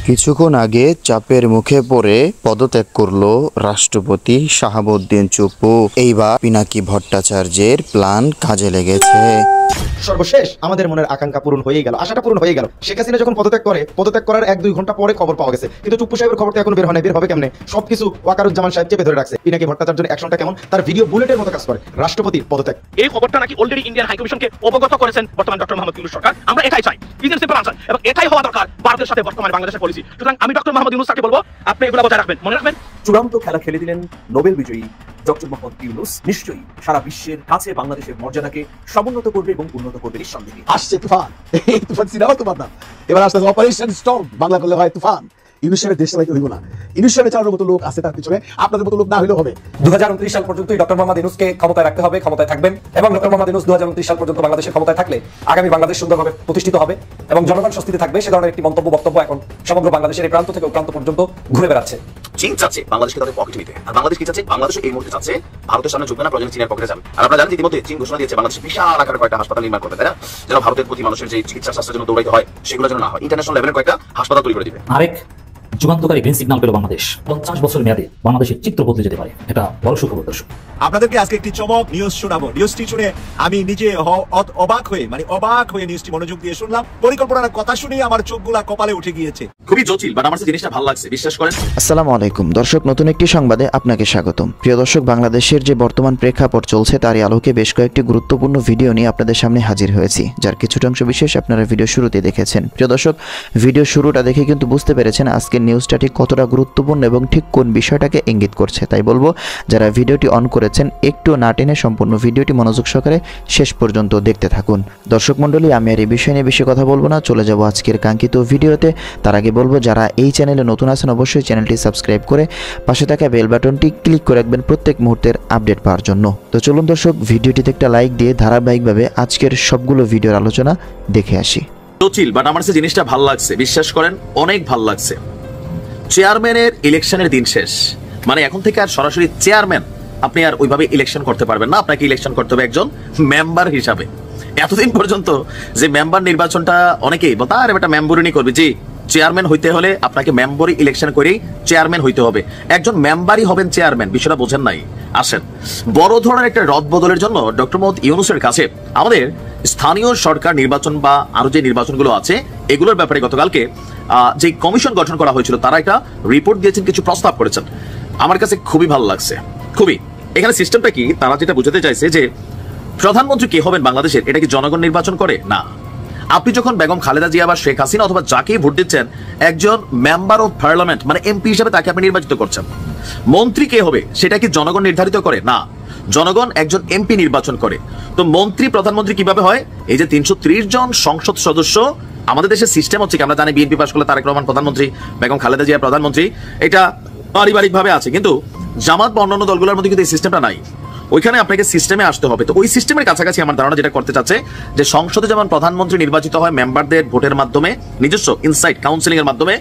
কিছুক্ষণ আগে চাপের মুখে পড়ে পদত্যাগ করল রাষ্ট্রপতি শাহাবুদ্দিন চুপ্পু। এইবার পিনাকি ভট্টাচার্যের প্ল্যান কাজে লেগেছে। সর্বশেষ আমাদের মনের আকাঙ্ক্ষা পূরণ হয়ে গেল, আশাটা পূরণ হয়ে গেল। শেখ হাসিনা যখন পদত্যাগ করার 1-2 ঘন্টা পরে খবর পাওয়া গেছে, কিন্তু চুপ্পু সাহেবের খবরটা এখন বের হয় না। বের হবে কেমনে? সবকিছু ওয়াকারুজ্জামান সাহেব চেপে ধরে রাখছে। পিনাকি ভট্টাচার্যের অ্যাকশনটা কেমন, তার ভিডিও বুলেটের মতো কাজ করে। রাষ্ট্রপতির পদত্যাগ, এই খবরটা নাকি অলরেডি ইন্ডিয়ান হাই কমিশনকে অবগত করেছেন বর্তমান ডক্টর মোহাম্মদ ইউনূস সরকার। আমরা এটাই চাই, ইজ সিম্পল আনসার, এবং এটাই হওয়া দরকার ভারতের সাথে বর্তমান বাংলাদেশের পলিসি। সুতরাং আমি ডক্টর মোহাম্মদ ইউনূস স্যারকে বলবো, আপনি এগুলো বজায় রাখবেন, মনে রাখবেন। চূড়ান্ত খেলা খেলে দিলেন নোবেল বিজয়ী ডক্টর মোহাম্মদ ইউনূস। নিশ্চয়ই সারা বিশ্বের কাছে বাংলাদেশের মর্যাদাকে সমুন্নত করবে এবং উন্নত করবে নিঃসন্দেহে। আসছে তুফান, এই তুফান সিনেমা তোমার না, এবার আসছে অপারেশন স্টর্ম, বাংলা করলে হয় তুফান। ইউনূস সাহেবের দেশ চালাইতে হইব না, ইউনূস সাহেবের চালানোর মতো লোক আছে তার পিছনে, আপনাদের মতো লোক না হইলেও হবে। 2029 সাল পর্যন্তই ডক্টর মোহাম্মদ ইউনূসকে ক্ষমতায় রাখতে হবে, ক্ষমতায় থাকবেন, এবং ডক্টর মোহাম্মদ ইউনূস 2029 সাল পর্যন্ত বাংলাদেশের ক্ষমতায় থাকলে আগামী বাংলাদেশ সুন্দরভাবে প্রতিষ্ঠিত হবে এবং জনগণ স্বস্তিতে থাকবে। সে ধরনের একটি বক্তব্য এখন সমগ্র বাংলাদেশের এই প্রান্ত থেকে প্রান্ত পর্যন্ত ঘুরে বেড়াচ্ছে। চীন চাচ্ছে বাংলাদেশকে তাদের পকেটে নিতে, আর বাংলাদেশ কি চাচ্ছে? বাংলাদেশ এই মুহূর্তে চাচ্ছে ভারতের সামনে ঝুঁকবে না, প্রয়োজনে চীনের পকেটে যাবে। আর আপনারা জানেন ইতিমধ্যে চীন ঘোষণা দিয়েছে বাংলাদেশ বিশাল আকারের কয়েকটা হাসপাতাল নির্মাণ করবে, তাই না? যেন ভারতের প্রতি মানুষের যে চিকিৎসা স্বাস্থ্যের জন্য দৌড়াইতে হয় সেগুলো যেন না হয়, ইন্টারন্যাশনাল লেভেলের কয়েকটা হাসপাতাল তৈরি করে দিবে। আরেক যুগান্তকারী গ্রিন সিগন্যাল পেল বাংলাদেশ। 50 বছর মেয়াদে বাংলাদেশের চিত্র বদলে যেতে পারে, এটা বড় সুখবর। দর্শক, আপনাদেরকে আজকে একটি চমক নিউজ শোনাবো। নিউজটি শুনে আমি নিজে অবাক হয়ে নিউজটি মনোযোগ দিয়ে শুনলাম। পরিকল্পনার কথা শুনে আমার চোখগুলা কপালে উঠে গিয়েছে। খুবই জটিল, বাট আমার জিনিসটা ভালো লাগছে, বিশ্বাস করেন। আসসালামু আলাইকুম দর্শক, নতুন একটি সংবাদে আপনাকে স্বাগতম। প্রিয় দর্শক, বাংলাদেশের যে বর্তমান প্রেক্ষাপট চলছে তারই আলোকে বেশ কয়েকটি গুরুত্বপূর্ণ ভিডিও নিয়ে আপনাদের সামনে হাজির হয়েছি, যার কিছুটা অংশ বিশেষ আপনারা ভিডিও শুরুতে দেখেছেন। প্রিয় দর্শক, ভিডিও শুরুটা দেখে কিন্তু বুঝতে পেরেছেন আজকের নিউজটা ঠিক কতটা গুরুত্বপূর্ণ এবং ঠিক কোন বিষয়টাকে ইঙ্গিত করছে। তাই বলবো, যারা ভিডিওটি অন করেছেন একটু না টেনে সম্পূর্ণ ভিডিওটি মনোযোগ সহকারে শেষ পর্যন্ত দেখতে থাকুন। দর্শক মণ্ডলী, আমি আর এই বিষয় নিয়ে বেশি কথা বলবো না, চলে যাব আজকের কাঙ্ক্ষিত ভিডিওতে। তার আগে বলবো, যারা এই চ্যানেলে নতুন আছেন অবশ্যই চ্যানেলটি সাবস্ক্রাইব করে পাশে থাকা বেল বাটনটি ক্লিক করে রাখবেন প্রত্যেক মুহূর্তের আপডেট পাওয়ার জন্য। তো চলুন দর্শক, ভিডিওটিতে একটা লাইক দিয়ে ধারাবাহিকভাবে আজকের সবগুলো ভিডিওর আলোচনা দেখে আসি। জটিল, বাট আমার জিনিসটা ভালো লাগছে, বিশ্বাস করেন অনেক ভালো লাগছে। চেয়ারম্যানের ইলেকশনের দিন শেষ, মানে এখন থেকে আর সরাসরি চেয়ারম্যান আপনি আর ওইভাবে ইলেকশন করতে পারবেন না, আপনাকে ইলেকশন করতে হবে একজন মেম্বার হিসাবে। এতদিন পর্যন্ত যে মেম্বার নির্বাচনটা অনেকেই বলতো আরে বেটা মেম্বরই করবে, জি চেয়ারম্যান হইতে হলে আপনাকে মেম্বরই ইলেকশন করেই চেয়ারম্যান হইতে হবে, একজন মেম্বারই হবেন চেয়ারম্যান। বিষয়টা বোঝেন নাই? আসেন, বড় ধরনের একটা রদ বদলের জন্য ডক্টর মোহাম্মদ ইউনূসের কাছে আমাদের স্থানীয় সরকার নির্বাচন বা আরো যে নির্বাচনগুলো আছে এগুলোর ব্যাপারে গতকালকে যে কমিশন গঠন করা হয়েছিল তারা একটা রিপোর্ট দিয়েছেন, কিছু প্রস্তাব করেছেন। আমার কাছে খুবই ভালো লাগছে, খুবই। এখানে সিস্টেমটা কি, তারা যেটা বুঝাতে চাইছে যে প্রধানমন্ত্রী কে হবেন বাংলাদেশের, এটা কি জনগণ নির্বাচন করে? না। আপনি যখন বেগম খালেদা জিয়া বা শেখ হাসিনা অথবা যাকেই ভোট দিচ্ছেন, একজন মেম্বার অফ পার্লামেন্ট মানে এমপি হিসেবে তাকে আপনি নির্বাচিত করছেন। মন্ত্রী কে হবে সেটা কি জনগণ নির্ধারিত করে? না, জনগণ একজন এমপি নির্বাচন করে। তো মন্ত্রী প্রধানমন্ত্রী কিভাবে হয়? এই যে 330 জন সংসদ সদস্য, আমাদের দেশের সিস্টেম হচ্ছে কি, আমরা জানি বিএনপি পাশ করলে তারেক রহমান প্রধানমন্ত্রী, বেগম খালেদা জিয়া প্রধানমন্ত্রী, এটা পারিবারিকভাবে আছে। কিন্তু জামাত বা অন্যান্য দলগুলোর মধ্যে কিন্তু এই সিস্টেমটা নাই, ওইখানে আপনাকে সিস্টেমে আসতে হবে। তো ওই সিস্টেমের কাছাকাছি আমার ধারণা যেটা করতে চাচ্ছে, যে সংসদে যেমন প্রধানমন্ত্রী নির্বাচিত হয় মেম্বারদের ভোটের মাধ্যমে, নিজস্ব ইনসাইড কাউন্সিলিং এর মাধ্যমে,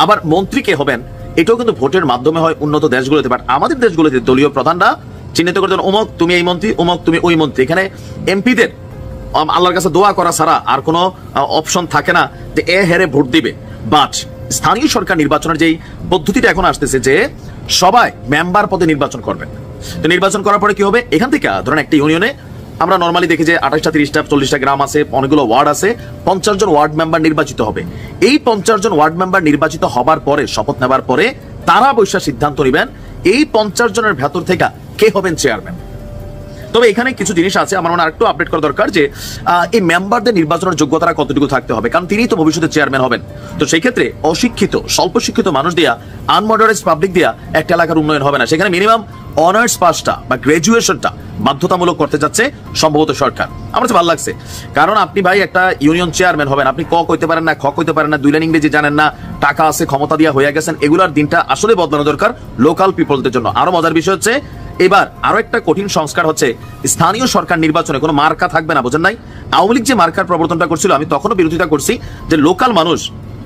আবার মন্ত্রী কে হবেন এটাও কিন্তু ভোটের মাধ্যমে হয় উন্নত দেশগুলোতে। বাট আমাদের দেশগুলোতে দলীয় প্রধানরা চিহ্নিত করে দেন, অমুক তুমি এই মন্ত্রী, অমুক তুমি ওই মন্ত্রী। এখানে এমপিদের আল্লাহর কাছে দোয়া করা ছাড়া আর কোনো অপশন থাকে না যে এ হেরে ভোট দিবে। বাট স্থানীয় সরকার নির্বাচনের যেই পদ্ধতিটা এখন আসতেছে যে সবাই মেম্বার পদে নির্বাচন করবেন। তো নির্বাচন করার পরে কি হবে, এখান থেকে ধরেন একটা ইউনিয়নে আমরা নর্মালি দেখি যে 28টা 30টা 40টা গ্রাম আছে, অনেকগুলো ওয়ার্ড আছে, 50 জন ওয়ার্ড মেম্বার নির্বাচিত হবে। এই 50 জন ওয়ার্ড মেম্বার নির্বাচিত হবার পরে, শপথ নেবার পরে তারা বৈশা সিদ্ধান্ত নেবেন এই 50 জনের ভেতর থেকে কে হবেন চেয়ারম্যান। তবে এখানে কিছু জিনিস আছে আমার মনে আরেকটু আপডেট করা দরকার, যে এই মেম্বারদের নির্বাচনের যোগ্যতা কতটুকু থাকতে হবে, কারণ তিনি তো ভবিষ্যতে চেয়ারম্যান হবেন। তো সেই ক্ষেত্রে অশিক্ষিত স্বল্প শিক্ষিত মানুষ দিয়া, আনমডারাইজড পাবলিক দিয়া একটা এলাকার উন্নয়ন হবে না। সেখানে মিনিমাম অনার্স পাসটা বা গ্রাজুয়েশনটা বাধ্যতামূলক করতে যাচ্ছে সম্ভবত সরকার। আমার কাছে ভালো লাগছে, কারণ আপনি ভাই একটা ইউনিয়ন চেয়ারম্যান হবেন, আপনি ক কইতে পারেন না, খ কইতে পারেন না, 2 লাইন ইংরেজি জানেন না, টাকা আছে, ক্ষমতা দিয়া হয়ে গেছেন, এগুলোর দিনটা আসলে বদলানো দরকার লোকাল পিপলদের জন্য। আরো মজার বিষয় হচ্ছে, এবার আরো একটা কঠিন সংস্কার হচ্ছে, স্থানীয় সরকার নির্বাচনে কোনো মার্কা থাকবে না। বোঝেন নাই? আওয়ামী লীগ যে মার্কার প্রবর্তনটা করছিল, আমি তখনও বিরোধিতা করছি যে লোকাল মানুষ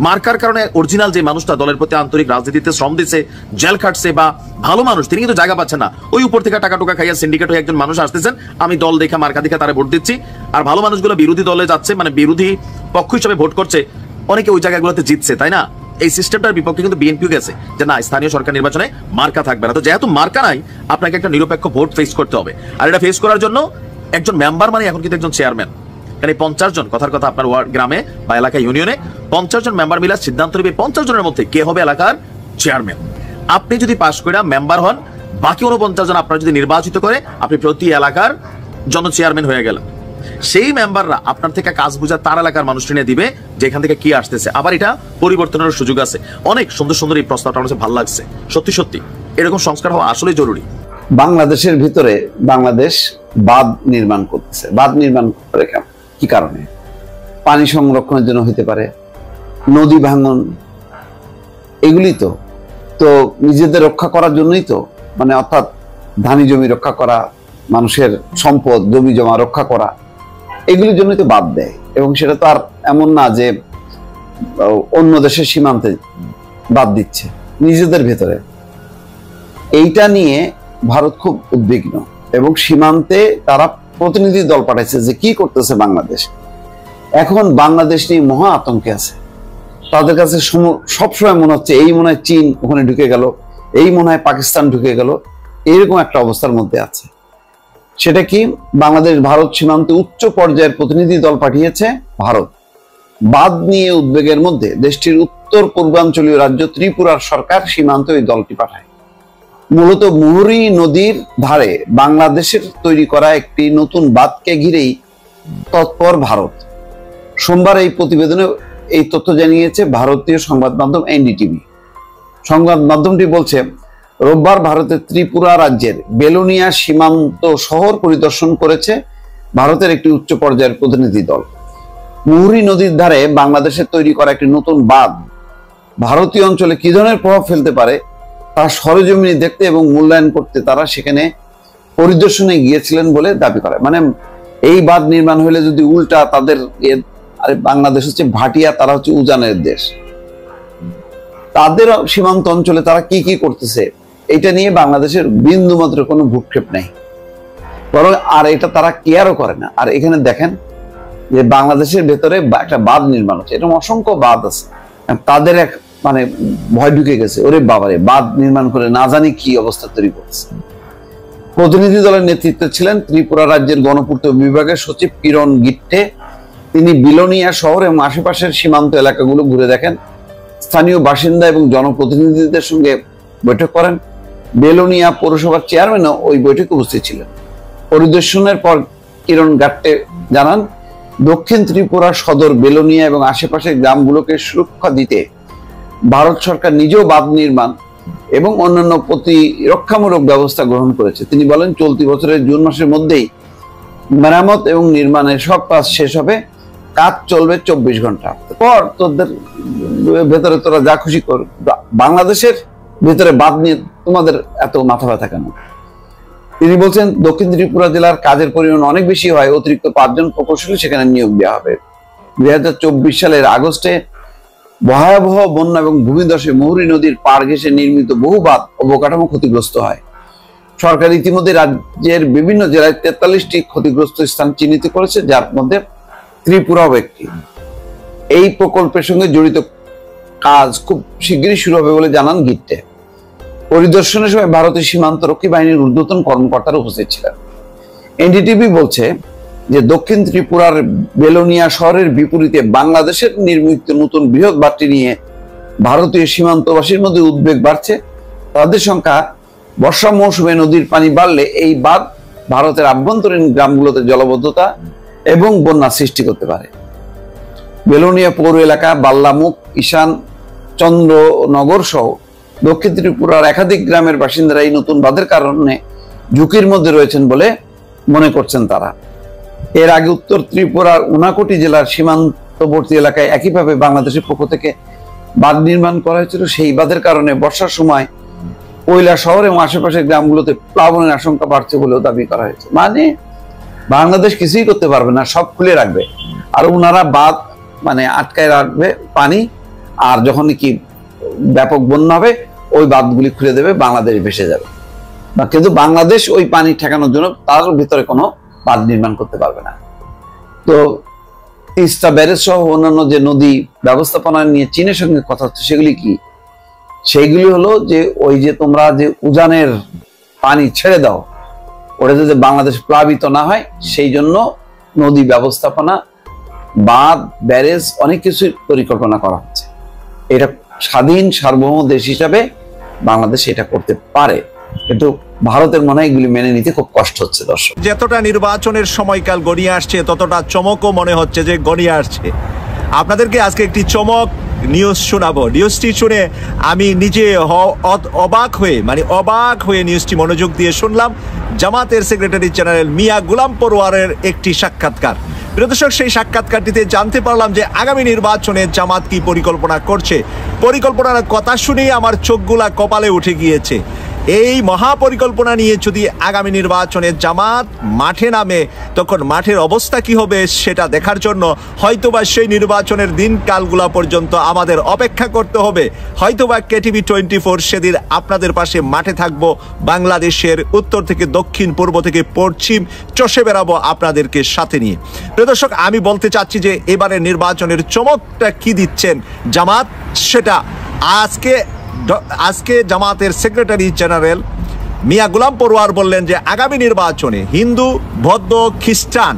মার্কার কারণে অরিজিনাল যে মানুষটা দলের প্রতি আন্তরিক রাজনীতিতে শ্রম দিচ্ছে, জেল খাটছে বা ভালো মানুষ, তিনি কিন্তু জায়গা পাচ্ছেন না। ওই উপর থেকে টাকা টুকা খাইয়া সিন্ডিকেট হয়ে একজন মানুষ আসতেছেন, আমি দল দেখা মার্কা দেখা তারা ভোট দিচ্ছি, আর ভালো মানুষগুলো বিরোধী দলে যাচ্ছে, মানে বিরোধী পক্ষ হিসেবে ভোট করছে, অনেকে ওই জায়গাগুলোতে জিতছে, তাই না? এই সিস্টেমটার বিপক্ষে কিন্তু বিএনপিও গেছে যে না, স্থানীয় সরকার নির্বাচনে মার্কা থাকবে না। তো যেহেতু মার্কা নাই, আপনাকে একটা নিরপেক্ষ ভোট ফেস করতে হবে। আর এটা ফেস করার জন্য একজন মেম্বার মানে এখন কিন্তু একজন চেয়ারম্যান। কারণ 50 জন, কথার কথা আপনার ওয়ার্ড, গ্রামে বা এলাকা, ইউনিয়নে 50 জন মেম্বার মিলে সিদ্ধান্ত নেবে 50 জনের মধ্যে কে হবে এলাকার চেয়ারম্যান। আপনি যদি পাশ করে মেম্বার হন, বাকি 49 জন আপনার যদি নির্বাচিত করে, আপনি প্রতি এলাকার জন চেয়ারম্যান হয়ে গেলেন। সেই মেম্বাররা আপনার থেকে কাজ বুঝা তার এলাকার মানুষ টেনে দিবে যে এখান থেকে কি আসতেছে। আবার এটা পরিবর্তনের সুযোগ আছে। অনেক সুন্দর সুন্দর এই প্রস্তাবটা আমার কাছে ভালো লাগছে। সত্যি সত্যি এরকম সংস্কার হওয়া আসলে জরুরি। বাংলাদেশের ভিতরে বাংলাদেশ বাঁধ নির্মাণ করতেছে। বাঁধ নির্মাণ করে কি কারণে? পানি সংরক্ষণের জন্য হইতে পারে, নদী ভাঙন, এগুলি তো নিজেদের রক্ষা করার জন্যই তো, মানে অর্থাৎ ধানি জমি রক্ষা করা, মানুষের সম্পদ জমি জমা রক্ষা করা, এগুলির জন্যই তো বাদ দেয়। এবং সেটা তো আর এমন না যে অন্য দেশের সীমান্তে বাদ দিচ্ছে, নিজেদের ভেতরে। এইটা নিয়ে ভারত খুব উদ্বিগ্ন এবং সীমান্তে তারা প্রতিনিধি দল পাঠাইছে যে কি করতেছে বাংলাদেশ। এখন বাংলাদেশ নিয়ে মহা আতঙ্কে আছে। তাদের কাছে সবসময় মনে হচ্ছে এই মনে হয় চীন ওখানে ঢুকে গেল, এই মনে হয় পাকিস্তান ঢুকে গেল, এইরকম একটা অবস্থার মধ্যে আছে। সেটা কি? বাংলাদেশ ভারত সীমান্তে উচ্চ পর্যায়ের প্রতিনিধি দল পাঠিয়েছে ভারত। বাঁধ নিয়ে উদ্বেগের মধ্যে দেশটির উত্তর পূর্বাঞ্চলীয় রাজ্য ত্রিপুরার সরকার সীমান্তে ওই দলটি পাঠায়। মূলত মুহুরী নদীর ধারে বাংলাদেশের তৈরি করা একটি নতুন বাঁধকে ঘিরেই তৎপর ভারত। সোমবার এই প্রতিবেদনে এই তথ্য জানিয়েছে ভারতীয় সংবাদ মাধ্যম এনডিটিভি। সংবাদ মাধ্যমটি বলছে, রোববার ভারতের ত্রিপুরা রাজ্যের বেলোনিয়া সীমান্ত শহর পরিদর্শন করেছে ভারতের একটি উচ্চ পর্যায়ের প্রতিনিধি দল। মুহুরী নদীর ধারে বাংলাদেশের তৈরি করা একটি নতুন বাঁধ ভারতীয় অঞ্চলে কি ধরনের প্রভাব ফেলতে পারে তা সরেজমিনে দেখতে এবং মূল্যায়ন করতে তারা সেখানে পরিদর্শনে গিয়েছিলেন বলে দাবি করে। মানে এই বাঁধ নির্মাণ হলে যদি উল্টা তাদের, বাংলাদেশ হচ্ছে ভাটিয়া, তারা হচ্ছে উজানের দেশ, তাদের সীমান্ত অঞ্চলে তারা কি কি করতেছে এটা নিয়ে বাংলাদেশের বিন্দু মাত্র কোনো ভূক্ষেপ নেই, বরং আর এটা তারা কেয়ারও করে না। আর এখানে দেখেন যে বাংলাদেশের ভেতরে একটা বাঁধ নির্মাণ হচ্ছে, এরকম অসংখ্য বাঁধ আছে। তাদের এক মানে ভয় ঢুকে গেছে, ওরে বাবারে বাঁধ নির্মাণ করে না জানি কি অবস্থা তৈরি করছে। প্রতিনিধি দলের নেতৃত্বে ছিলেন ত্রিপুরা রাজ্যের গণপূর্ত বিভাগের সচিব কিরণ গিট্টে। তিনি বিলোনিয়া শহর এবং আশেপাশের সীমান্ত এলাকাগুলো ঘুরে দেখেন, স্থানীয় বাসিন্দা এবং জনপ্রতিনিধিদের সঙ্গে বৈঠক করেন। বেলোনিয়া পৌরসভার চেয়ারম্যানও ওই বৈঠকে উপস্থিত ছিলেন। পরিদর্শনের পর কিরণ গাট্টে জানান, দক্ষিণ ত্রিপুরা সদর বেলোনিয়া এবং আশেপাশের গ্রামগুলোকে সুরক্ষা দিতে ভারত সরকার নিজেও বাঁধ নির্মাণ এবং অন্যান্য প্রতিরক্ষামূলক ব্যবস্থা গ্রহণ করেছে। তিনি বলেন, চলতি বছরের জুন মাসের মধ্যেই মেরামত এবং নির্মাণের সব কাজ শেষ হবে। কাজ চলবে 24 ঘন্টা পর। তোদের ভেতরে তোরা যা খুশি কর, বাংলাদেশের ভেতরে বাঁধ নিয়ে তোমাদের এত মাথা ব্যথা কেন? তিনি বলছেন, দক্ষিণ ত্রিপুরা জেলার কাজের পরিমাণ অনেক বেশি হয়, অতিরিক্ত 5 জন প্রকৌশলী সেখানে নিয়োগ দেওয়া হবে। 2024 সালের আগস্টে ভয়াবহ বন্যা এবং ভূমিধসে মুহুরী নদীর পাড় ঘেঁষে নির্মিত বহু বাঁধ অবকাঠামো ক্ষতিগ্রস্ত হয়। সরকার ইতিমধ্যে রাজ্যের বিভিন্ন জেলায় 43টি ক্ষতিগ্রস্ত স্থান চিহ্নিত করেছে, যার মধ্যে ত্রিপুরাও একটি। এই প্রকল্পের সঙ্গে জড়িত কাজ খুব শীঘ্রই শুরু হবে বলে জানান গিট্টে। পরিদর্শনের সময় ভারতীয় সীমান্ত রক্ষী বাহিনীর ঊর্ধ্বতন কর্মকর্তারা উপস্থিত ছিলেন। এনডিটিভি বলছে যে দক্ষিণ ত্রিপুরার বেলোনিয়া শহরের বিপরীতে বাংলাদেশের নির্মিত নতুন বৃহৎ বাঁধটি নিয়ে ভারতীয় সীমান্তবাসীর মধ্যে উদ্বেগ বাড়ছে। তাদের সংখ্যা, বর্ষা মৌসুমে নদীর পানি বাড়লে এই বাঁধ ভারতের আভ্যন্তরীণ গ্রামগুলোতে জলবদ্ধতা এবং বন্যা সৃষ্টি করতে পারে। বেলোনিয়া পৌর এলাকা, বাল্লামুখ, ঈশান চন্দ্রনগর সহ দক্ষিণ ত্রিপুরার একাধিক গ্রামের বাসিন্দারা এই নতুন বাঁধের কারণে ঝুঁকির মধ্যে রয়েছেন বলে মনে করছেন তারা। এর আগে উত্তর ত্রিপুরার উনাকোটি জেলার সীমান্তবর্তী এলাকায় একইভাবে বাংলাদেশের পক্ষ থেকে বাঁধ নির্মাণ করা হয়েছিল। সেই বাঁধের কারণে বর্ষার সময় কৈলা শহর এবং আশেপাশের গ্রামগুলোতে প্লাবনের আশঙ্কা বাড়ছে বলেও দাবি করা হয়েছে। মানে বাংলাদেশ কিছুই করতে পারবে না, সব খুলে রাখবে, আর ওনারা বাঁধ মানে আটকায় রাখবে পানি, আর যখন কি ব্যাপক বন্যা হবে ওই বাঁধগুলি খুলে দেবে, বাংলাদেশ ভেসে যাবে। কিন্তু বাংলাদেশ ওই পানি ঠেকানোর জন্য তার ভিতরে কোনো বাঁধ নির্মাণ করতে পারবে না। তো তিস্তা ব্যারেজ সহ অন্যান্য যে নদী ব্যবস্থাপনা নিয়ে চীনের সঙ্গে কথা হচ্ছে, সেগুলি কি? সেইগুলি হলো যে ওই যে তোমরা যে উজানের পানি ছেড়ে দাও, ওটা যাতে বাংলাদেশ প্লাবিত না হয় সেই জন্য নদী ব্যবস্থাপনা, বাঁধ, ব্যারেজ অনেক কিছু পরিকল্পনা করা হচ্ছে। এটা স্বাধীন সার্বভৌম দেশ হিসাবে বাংলাদেশ এটা করতে পারে, কিন্তু ভারতের মনে হয় এগুলি মেনে নিতে খুব কষ্ট হচ্ছে। দর্শক, যতটা নির্বাচনের সময়কাল গড়িয়ে আসছে ততটা চমকও মনে হচ্ছে যে গড়িয়ে আসছে। আপনাদেরকে আজকে একটি চমক নিউজ শোনাবো। নিউজটি শুনে আমি নিজে অবাক হয়ে নিউজটি মনোযোগ দিয়ে শুনলাম। জামাতের সেক্রেটারি জেনারেল মিয়া গোলাম পরোয়ারের একটি সাক্ষাৎকার। প্রিয় দর্শক, সেই সাক্ষাৎকারটিতে জানতে পারলাম যে আগামী নির্বাচনে জামাত কি পরিকল্পনা করছে। পরিকল্পনার কথা শুনেই আমার চোখগুলা কপালে উঠে গিয়েছে। এই মহাপরিকল্পনা নিয়ে যদি আগামী নির্বাচনে জামাত মাঠে নামে, তখন মাঠের অবস্থা কি হবে সেটা দেখার জন্য হয়তোবা সেই নির্বাচনের দিনকালগুলা পর্যন্ত আমাদের অপেক্ষা করতে হবে। হয়তোবা KTV 24 সেদিন আপনাদের পাশে মাঠে থাকবো, বাংলাদেশের উত্তর থেকে দক্ষিণ, পূর্ব থেকে পশ্চিম চষে বেড়াবো আপনাদেরকে সাথে নিয়ে। প্রিয় দর্শক, আমি বলতে চাচ্ছি যে এবারে নির্বাচনের চমকটা কি দিচ্ছেন জামাত, সেটা আজকে জামাতের সেক্রেটারি জেনারেল মিয়া গোলাম পরোয়ার বললেন যে আগামী নির্বাচনে হিন্দু, বৌদ্ধ, খ্রিস্টান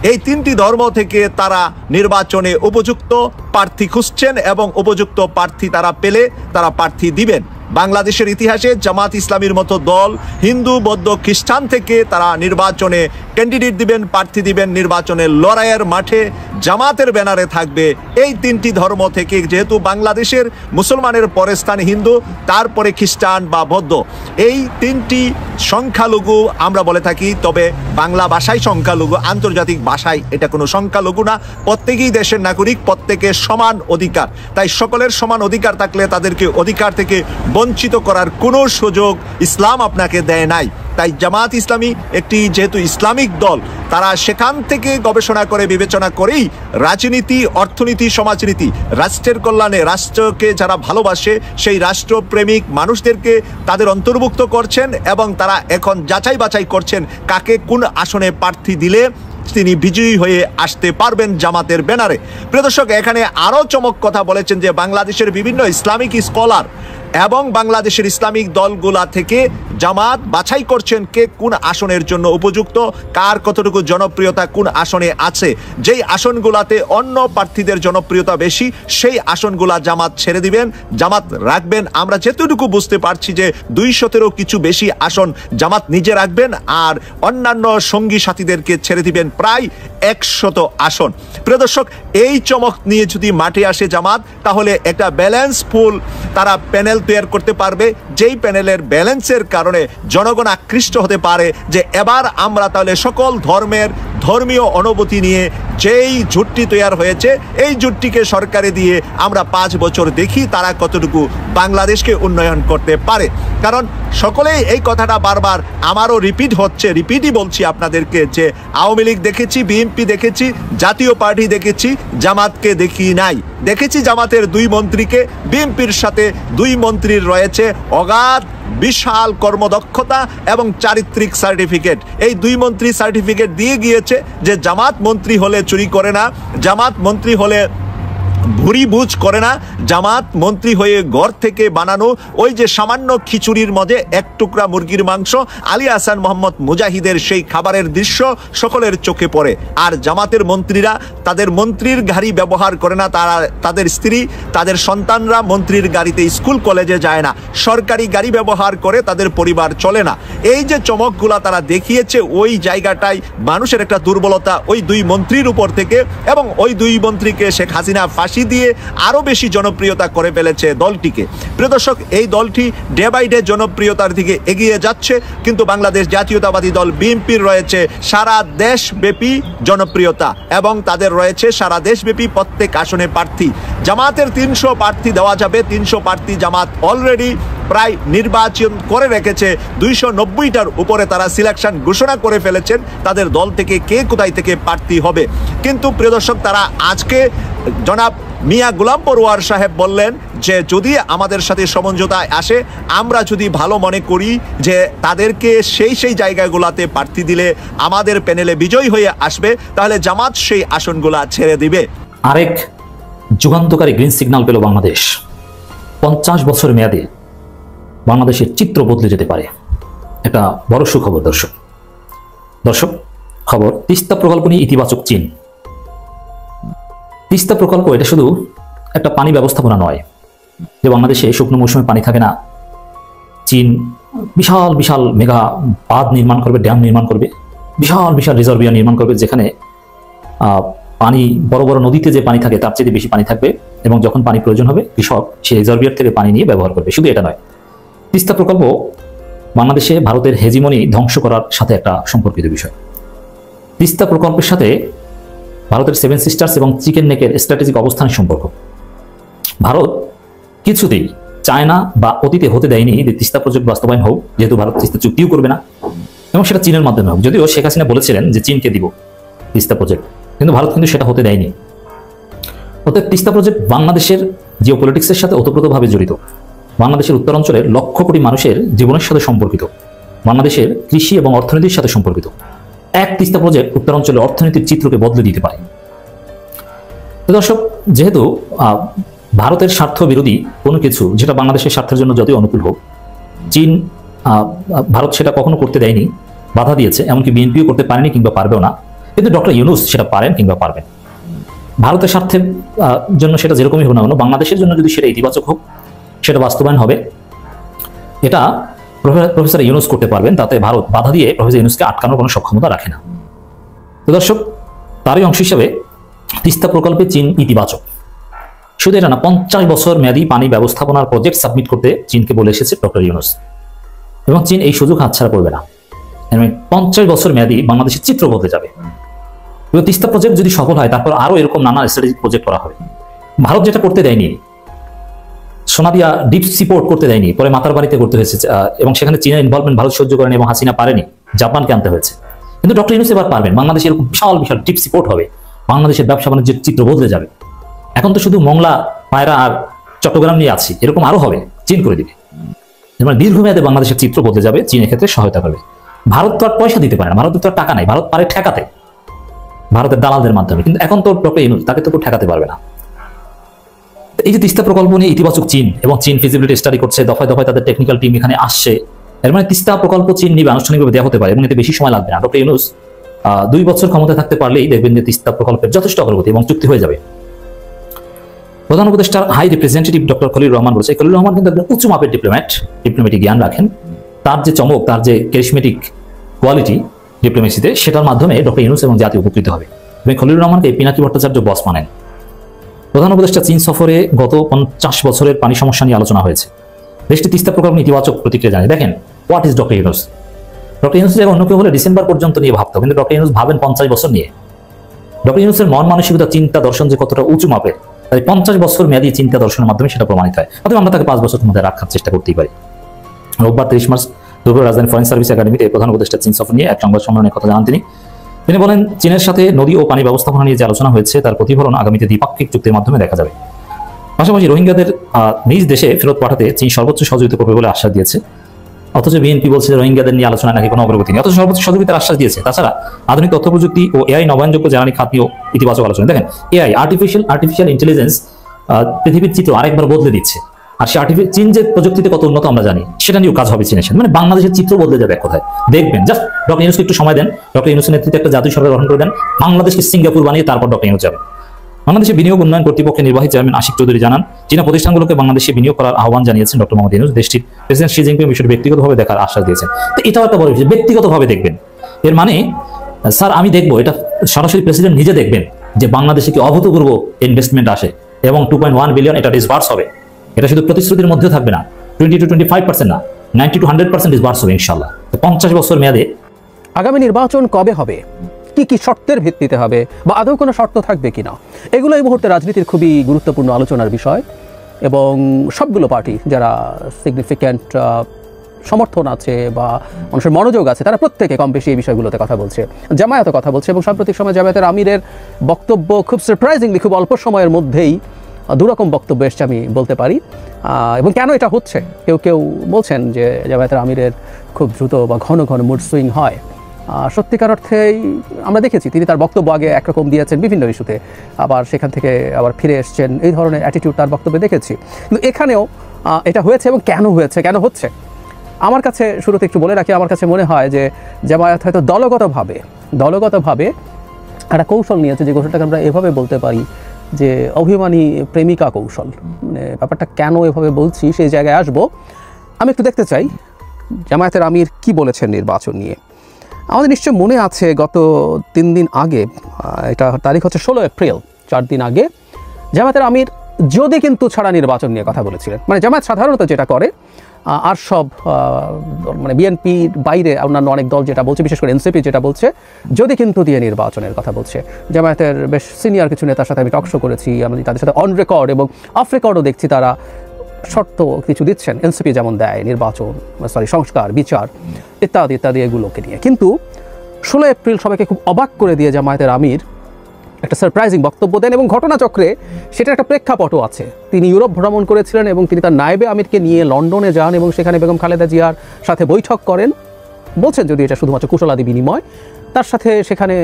এই তিনটি ধর্ম থেকে তারা নির্বাচনে উপযুক্ত প্রার্থী খুঁজছেন এবং উপযুক্ত প্রার্থী তারা পেলে তারা প্রার্থী দিবেন। বাংলাদেশের ইতিহাসে জামাত ইসলামীর মতো দল হিন্দু, বৌদ্ধ, খ্রিস্টান থেকে তারা নির্বাচনে ক্যান্ডিডেট দিবেন, প্রার্থী দিবেন। নির্বাচনের লড়াইয়ের মাঠে জামাতের ব্যানারে থাকবে এই তিনটি ধর্ম থেকে। যেহেতু বাংলাদেশের মুসলমানের পরে স্থান হিন্দু, তারপরে খ্রিস্টান বা বৌদ্ধ, এই তিনটি সংখ্যালঘু আমরা বলে থাকি। তবে বাংলা ভাষায় সংখ্যালঘু, আন্তর্জাতিক ভাষায় এটা কোনো সংখ্যালঘু না। প্রত্যেকেই দেশের নাগরিক, প্রত্যেকের সমান অধিকার। তাই সকলের সমান অধিকার থাকলে তাদেরকে অধিকার থেকে বঞ্চিত করার কোনো সুযোগ ইসলাম আপনাকে দেয় নাই। তাই জামাত ইসলামী একটি যেহেতু ইসলামিক দল, তারা সেখান থেকে গবেষণা করে বিবেচনা করেই রাজনীতি, অর্থনীতি, সমাজনীতি, রাষ্ট্রের কল্যাণে, রাষ্ট্রকে যারা ভালোবাসে সেই রাষ্ট্রপ্রেমিক মানুষদেরকে তাদের অন্তর্ভুক্ত করছেন এবং তারা এখন যাচাই বাছাই করছেন কাকে কোন আসনে প্রার্থী দিলে তিনি বিজয়ী হয়ে আসতে পারবেন জামাতের ব্যানারে। প্রিয় দর্শক, এখানে আরো চমক কথা বলেছেন যে বাংলাদেশের বিভিন্ন ইসলামিক স্কলার এবং বাংলাদেশের ইসলামিক দলগুলা থেকে জামাত বাছাই করছেন কে কোন আসনের জন্য উপযুক্ত, কার কতটুকু জনপ্রিয়তা কোন আসনে আছে। যেই আসনগুলাতে অন্য প্রার্থীদের জনপ্রিয়তা বেশি সেই আসনগুলা জামাত ছেড়ে দিবেন, জামাত রাখবেন। আমরা যেতটুকু বুঝতে পারছি যে 200-এরও কিছু বেশি আসন জামাত নিজে রাখবেন আর অন্যান্য সঙ্গী সাথীদেরকে ছেড়ে দিবেন প্রায় 100 আসন। প্রিয় দর্শক, এই চমক নিয়ে যদি মাঠে আসে জামাত, তাহলে একটা ব্যালেন্সফুল তারা প্যানেল তৈরি করতে পারবে, যেই প্যানেলের ব্যালেন্সের কারণে জনগণ আকৃষ্ট হতে পারে যে এবার আমরা তাহলে সকল ধর্মের ধর্মীয় অনুভূতি নিয়ে যেই জোটটি তৈরি হয়েছে এই জোটটিকে সরকারে দিয়ে আমরা 5 বছর দেখি তারা কতটুকু বাংলাদেশকে উন্নয়ন করতে পারে। কারণ সকলেই এই কথাটা বারবার আমারও রিপিটই বলছি আপনাদেরকে যে আওয়ামী লীগ দেখেছি, বিএনপি দেখেছি, জাতীয় পার্টি দেখেছি, জামাতকে দেখি নাই। দেখেছি জামাতের 2 মন্ত্রীকে, বিএনপির সাথে 2 মন্ত্রীর রয়েছে অগাধ বিশাল কর্মদক্ষতা এবং চারিত্রিক সার্টিফিকেট। এই 2 মন্ত্রী সার্টিফিকেট দিয়ে গিয়েছে যে জামাত মন্ত্রী হলে চুরি করে না, জামাত মন্ত্রী হলে ভুরি বুঝ করে না, জামাত মন্ত্রী হয়ে ঘর থেকে বানানো ওই যে সামান্য খিচুড়ির মধ্যে 1 টুকরা মুরগির মাংস, আলী হাসান মোহাম্মদ মুজাহিদের সেই খাবারের দৃশ্য সকলের চোখে পড়ে। আর জামাতের মন্ত্রীরা তাদের মন্ত্রীর গাড়ি ব্যবহার করে না, তারা তাদের স্ত্রী, তাদের সন্তানরা মন্ত্রীর গাড়িতে স্কুল কলেজে যায় না, সরকারি গাড়ি ব্যবহার করে, তাদের পরিবার চলে না। এই যে চমকগুলা তারা দেখিয়েছে, ওই জায়গাটায় মানুষের একটা দুর্বলতা ওই 2 মন্ত্রীর উপর থেকে, এবং ওই 2 মন্ত্রীকে শেখ হাসিনা ফাঁসি দিয়ে আরো বেশি জনপ্রিয়তা করে ফেলেছে দলটিকে। প্রিয় দর্শক, এই দলটি ডে বাই ডে জনপ্রিয়তার দিকে এগিয়ে যাচ্ছে, কিন্তু বাংলাদেশ জাতীয়তাবাদী দল বিএনপির রয়েছে সারা দেশব্যাপী জনপ্রিয়তা এবং তাদের রয়েছে সারা দেশব্যাপী প্রত্যেক আসনে প্রার্থী। জামাতের 300 প্রার্থী দেওয়া যাবে, 300 প্রার্থী জামাত অলরেডি প্রায় নির্বাচন করে রেখেছে, 290টার উপরে তারা সিলেকশন ঘোষণা করে ফেলেছেন তাদের দল থেকে কে কোথায় থেকে প্রার্থী হবে। কিন্তু প্রিয় দর্শক, তারা আজকে জনাব মিয়া গোলাম পরোয়ার সাহেব বললেন যে যদি আমাদের সাথে সমঝোতায় আসে, আমরা যদি ভালো মনে করি যে তাদেরকে সেই জায়গাগুলোতে প্রার্থী দিলে আমাদের প্যানেলে বিজয়ী হয়ে আসবে, তাহলে জামাত সেই আসনগুলা ছেড়ে দিবে। আরেক যুগান্তকারী গ্রিন সিগন্যাল পেল বাংলাদেশ। 50 বছর মেয়াদে বাংলাদেশের চিত্র বদলে যেতে পারে, এটা বড় সুখবর। দর্শক খবর, তিস্তা প্রকল্প নিয়ে ইতিবাচক চীন। তিস্তা প্রকল্প এটা শুধু একটা পানি ব্যবস্থাপনা নয় যে বাংলাদেশে শুকনো মৌসুমে পানি থাকে না, চীন বিশাল বিশাল মেগা বাঁধ নির্মাণ করবে, ড্যাম নির্মাণ করবে, বিশাল বিশাল রিজার্ভিয়ার নির্মাণ করবে, যেখানে পানি বড় বড় নদীতে যে পানি থাকে তার চেয়ে বেশি পানি থাকবে, এবং যখন পানি প্রয়োজন হবে কৃষক সেই রিজার্ভিয়ার থেকে পানি নিয়ে ব্যবহার করবে। শুধু এটা নয়, তিস্তা প্রকল্প বাংলাদেশে ভারতের হেজিমনি ধ্বংস করার সাথে একটা সম্পর্কিত বিষয়। তিস্তা প্রকল্পের সাথে ভারতের 7 সিস্টার্স এবং চিকেন নেকের স্ট্র্যাটেজিক অবস্থানের সম্পর্ক। ভারত কিছুতেই চায় না বা অতীতে হতে দেয়নি যে তিস্তা প্রজেক্ট বাস্তবায়ন হোক, যেহেতু ভারত তিস্তা চুক্তিও করবে না, এবং সেটা চীনের মাধ্যমে হোক। যদিও শেখ হাসিনা বলেছিলেন যে চীনকে দিব তিস্তা প্রজেক্ট, কিন্তু ভারত কিন্তু সেটা হতে দেয়নি। অতএব তিস্তা প্রজেক্ট বাংলাদেশের জিওপলিটিক্সের সাথে ওতপ্রোতভাবে জড়িত, বাংলাদেশের উত্তরাঞ্চলের লক্ষ কোটি মানুষের জীবনের সাথে সম্পর্কিত, বাংলাদেশের কৃষি এবং অর্থনীতির সাথে সম্পর্কিত। এক তিস্তা প্রজেক্ট উত্তরাঞ্চলের অর্থনীতির চিত্রকে বদলে দিতে পারে। দর্শক, যেহেতু ভারতের স্বার্থ বিরোধী কোনো কিছু যেটা বাংলাদেশের স্বার্থের জন্য যতই অনুকূল হোক, চীন ভারত সেটা কখনো করতে দেয়নি, বাধা দিয়েছে, এমনকি বিএনপিও করতে পারেনি কিংবা পারবেও না। কিন্তু ডক্টর ইউনূস সেটা পারেন কিংবা পারবেন। ভারতের স্বার্থের জন্য সেটা যেরকমই হোক না কেন, বাংলাদেশের জন্য যদি সেটা ইতিবাচক হোক, সেটা বাস্তবায়ন হবে, এটা প্রফেসর ইউনূস করতে পারবেন। তাতে ভারত বাধা দিয়ে প্রফেসর ইউনূসকে আটকানোর কোনো সক্ষমতা রাখে না। তো দর্শক, তারই অংশ হিসেবে তিস্তা প্রকল্পে চীন ইতিবাচক। শুধু এটা না, 50 বছর মেয়াদী পানি ব্যবস্থাপনার প্রজেক্ট সাবমিট করতে চীনকে বলে এসেছে ডক্টর ইউনূস, এবং চীন এই সুযোগ হাতছাড়া করবে না। 50 বছর মেয়াদী বাংলাদেশের চিত্র বদলে যাবে। তিস্তা প্রজেক্ট যদি সফল হয়, তারপর আরো এরকম নানা স্ট্র্যাটেজিক প্রজেক্ট করা হবে। ভারত যেটা করতে দেয়নি, সোনাদিয়া ডিপ সি পোর্ট করতে দেয়নি, পরে মাতার বাড়িতে করতে হয়েছে, এবং সেখানে চীনের ইনভলভমেন্ট ভারত সহ্য করেনি এবং হাসিনা পারেনি, জাপানকে আনতে হয়েছে। কিন্তু ডক্টর ইউনূস এবার পারবেন। বাংলাদেশে এরকম বিশাল বিশাল ডিপ সি পোর্ট হবে, বাংলাদেশের ব্যবসা বাণিজ্যের চিত্র বদলে যাবে। এখন তো শুধু মংলা, পায়রা আর চট্টগ্রাম নিয়ে আছি, এরকম আরো হবে, চীন করে দিবে। মানে দীর্ঘমেয়াদে বাংলাদেশের চিত্র বদলে যাবে, চীন এক্ষেত্রে সহায়তা করবে। ভারত তো আর পয়সা দিতে পারে না, ভারতের তো আর টাকা নাই, ভারত পারে ঠেকাতে ভারতের দালালদের মাধ্যমে, কিন্তু এখন তো ডক্টর ইউনূস তাকে তো ঠেকাতে পারবে না। এই যে তিস্তা প্রকল্প নিয়ে ইতিবাচক চীন, এবং চীন ফিজিবিলিটি স্টাডি করছে, দফায় দফায় তাদের টেকনিক্যাল টিম এখানে আসছে, এর মানে তিস্তা প্রকল্প চীন নিবে, আনুষ্ঠানিকভাবে দেওয়া হতে পারে, এবং এতে বেশি সময় লাগবে না। ডক্টর ইউনূস 2 বছর ক্ষমতায় থাকতে পারলেই দেখবেন যে তিস্তা প্রকল্পের যথেষ্ট অগ্রগতি এবং চুক্তি হয়ে যাবে। প্রধান উপদেষ্টার high representative doctor Khalilur Rahman বলছে, খলিলুর রহমান কিন্তু একজন উচ্চ মাপের ডিপ্লোম্যাটিক জ্ঞান রাখেন। তার যে চমক, তার যে ক্যারিশমেটিক কোয়ালিটি ডিপ্লোমেসিতে, সেটার মাধ্যমে ডক্টর ইউনূস এবং জাতি উপকৃত হবে। এবং খলিলুর রহমানকে পিনাকি ভট্টাচার্য বস মানেন। প্রধান উপদেষ্টা চীন সফরে গত 50 বছরের পানি সমস্যা নিয়ে আলোচনা হয়েছে। দেশটি তিস্তা প্রকল্প ইতিবাচক প্রতিক্রিয়া জানায়। দেখেন, what is doctor Yunus? Doctor Yunus অন্য কেউ হলে ডিসেম্বর পর্যন্ত নিয়ে ভাবতো, কিন্তু ডক্টর ইউনূস ভাবেন 50 বছর নিয়ে। ডক্টর ইউনূসের মন মানসিকতা, চিন্তা দর্শন যে কতটা উঁচু মাপের, তাই 50 বছর মেয়াদী চিন্তা দর্শনের মাধ্যমে সেটা প্রমাণিত হয়। অথবা আমরা তাকে 5 বছর মধ্যে রাখার চেষ্টা করতেই পারি। রোববার 30 মার্চ দুপুরে রাজধানী ফরেন সার্ভিস একাডেমিতে প্রধান উপদেষ্টা চীন সফর নিয়ে এক সংবাদ সম্মেলনের কথা জানান তিনি বলেন, চীনের সাথে নদী ও পানি ব্যবস্থাপনা নিয়ে যে আলোচনা হয়েছে তার প্রতিফলন আগামীতে দ্বিপাক্ষিক চুক্তির মাধ্যমে দেখা যাবে। পাশাপাশি রোহিঙ্গাদের নিজ দেশে ফেরত পাঠাতে চীন সর্বোচ্চ সহযোগিতা করবে বলে আশ্বাস দিয়েছে। অথচ বিএনপি বলছে রোহিঙ্গাদের নিয়ে আলোচনা নাকি কোনো অগ্রগতি নেই, অথচ সর্বোচ্চ সহযোগিতার আশ্বাস দিয়েছে। তাছাড়া আধুনিক তথ্য প্রযুক্তি ও এআই নবায়নযোগ্য জ্বালানি খাত নিয়েও ইতিবাচক আলোচনা। দেখেন, এআই আর্টিফিশিয়াল ইন্টেলিজেন্স পৃথিবীর চিত্র আরেকবার বদলে দিচ্ছে। আর সে চীন যে প্রযুক্তিতে কত উন্নত আমরা জানি, সেটা নিয়েও কাজ হবে চীনের সাথে। মানে বাংলাদেশের চিত্র বদলে যাবে এক কথায়। দেখবেন, জাস্ট ডক্টর ইউনূসকে একটু সময় দেন, ডক্টর ইউনূসের নেতৃত্বে একটা জাতীয় সরকার গঠন করে দেন, বাংলাদেশকে সিঙ্গাপুর বানিয়ে তারপর ডক্টর ইউনূস যাবে। বাংলাদেশের বিনিয়োগ উন্নয়ন কর্তৃপক্ষের নির্বাহী চেয়ারম্যান আশিক চৌধুরী জানান, চীনা প্রতিষ্ঠানগুলোকে বাংলাদেশে বিনিয়োগ করার আহ্বান জানিয়েছেন ডক্টর মোহাম্মদ ইউনূস। দেশটির প্রেসিডেন্ট শি জিনপিং বিষয়টি ব্যক্তিগতভাবে দেখার আশ্বাস দিয়েছেন। তো এটাও একটা বড় বিষয়, ব্যক্তিগতভাবে দেখবেন। এর মানে স্যার আমি দেখবো, এটা সরাসরি প্রেসিডেন্ট নিজে দেখবেন যে বাংলাদেশে কি অভূতপূর্ব ইনভেস্টমেন্ট আসে এবং 2.1 বিলিয়ন এটা ডিসবার্স হবে। এটা শুধু প্রতিশ্রুতির মধ্যে থাকবে না, 20 to 25% না, 90 to 100% ডিসবার্স হবে ইনশাআল্লাহ। 50 বছর মেয়াদে। আগামী নির্বাচন কবে হবে, কি কি শর্তের ভিত্তিতে হবে, বা আদৌ কোনো শর্ত থাকবে কিনা, এগুলো এই মুহূর্তে রাজনীতির খুবই গুরুত্বপূর্ণ আলোচনার বিষয়। এবং সবগুলো পার্টি যারা সিগনিফিক্যান্ট সমর্থন আছে বা মানুষের মনোযোগ আছে তারা প্রত্যেকে কম বেশি এই বিষয়গুলোতে কথা বলছে, জামায়াতও কথা বলছে। এবং সাম্প্রতিক সময় জামায়াতের আমিরের বক্তব্য খুব সারপ্রাইজিংলি খুব অল্প সময়ের মধ্যেই দুরকম বক্তব্য এসছে আমি বলতে পারি। এবং কেন এটা হচ্ছে, কেউ কেউ বলছেন যে জামায়াতের আমিরের খুব দ্রুত বা ঘন ঘন মুড সুইং হয়। সত্যিকার অর্থেই আমরা দেখেছি তিনি তার বক্তব্য আগে একরকম দিয়েছেন বিভিন্ন ইস্যুতে, আবার সেখান থেকে আবার ফিরে এসছেন, এই ধরনের অ্যাটিটিউড তার বক্তব্যে দেখেছি। কিন্তু এখানেও এটা হয়েছে এবং কেন হয়েছে, কেন হচ্ছে, আমার কাছে শুরুতে একটু বলে রাখি, আমার কাছে মনে হয় যে জামায়াত হয়তো দলগতভাবে একটা কৌশল নিয়েছে, যে কৌশলটাকে আমরা এভাবে বলতে পারি যে অভিমানী প্রেমিকা কৌশল। মানে ব্যাপারটা কেন এভাবে বলছি সেই জায়গায় আসবো। আমি একটু দেখতে চাই জামায়াতের আমির কি বলেছেন নির্বাচন নিয়ে। আমাদের নিশ্চয় মনে আছে গত 3 দিন আগে, এটা তারিখ হচ্ছে 16 এপ্রিল, 4 দিন আগে জামায়াতের আমির যদি কিন্তু ছাড়া নির্বাচন নিয়ে কথা বলেছিলেন। মানে জামায়াত সাধারণত যেটা করে, আর সব মানে বিএনপির বাইরে অন্যান্য অনেক দল যেটা বলছে, বিশেষ করে এনসিপি যেটা বলছে যদি কিন্তু দিয়ে নির্বাচনের কথা বলছে। জামায়াতের বেশ সিনিয়র কিছু নেতার সাথে আমি টকশো করেছি, আমি তাদের সাথে অন রেকর্ড এবং অফ রেকর্ডও দেখছি তারা শর্ত কিছু দিচ্ছেন, এনসিপি যেমন দেয় নির্বাচন, সংস্কার, বিচার ইত্যাদি ইত্যাদি এগুলোকে নিয়ে। কিন্তু 16 এপ্রিল সবাইকে খুব অবাক করে দিয়ে জামায়াতের আমির একটা সারপ্রাইজিং বক্তব্য দেন এবং ঘটনাচক্রে সেটার একটা প্রেক্ষাপটও আছে। তিনি ইউরোপ ভ্রমণ করেছিলেন এবং তিনি তার নায়েবে আমিরকে নিয়ে লন্ডনে যান এবং সেখানে বেগম খালেদা জিয়ার সাথে বৈঠক করেন। বলছেন যদি এটা শুধুমাত্র কুশলাদি বিনিময়, তার সাথে সেখানে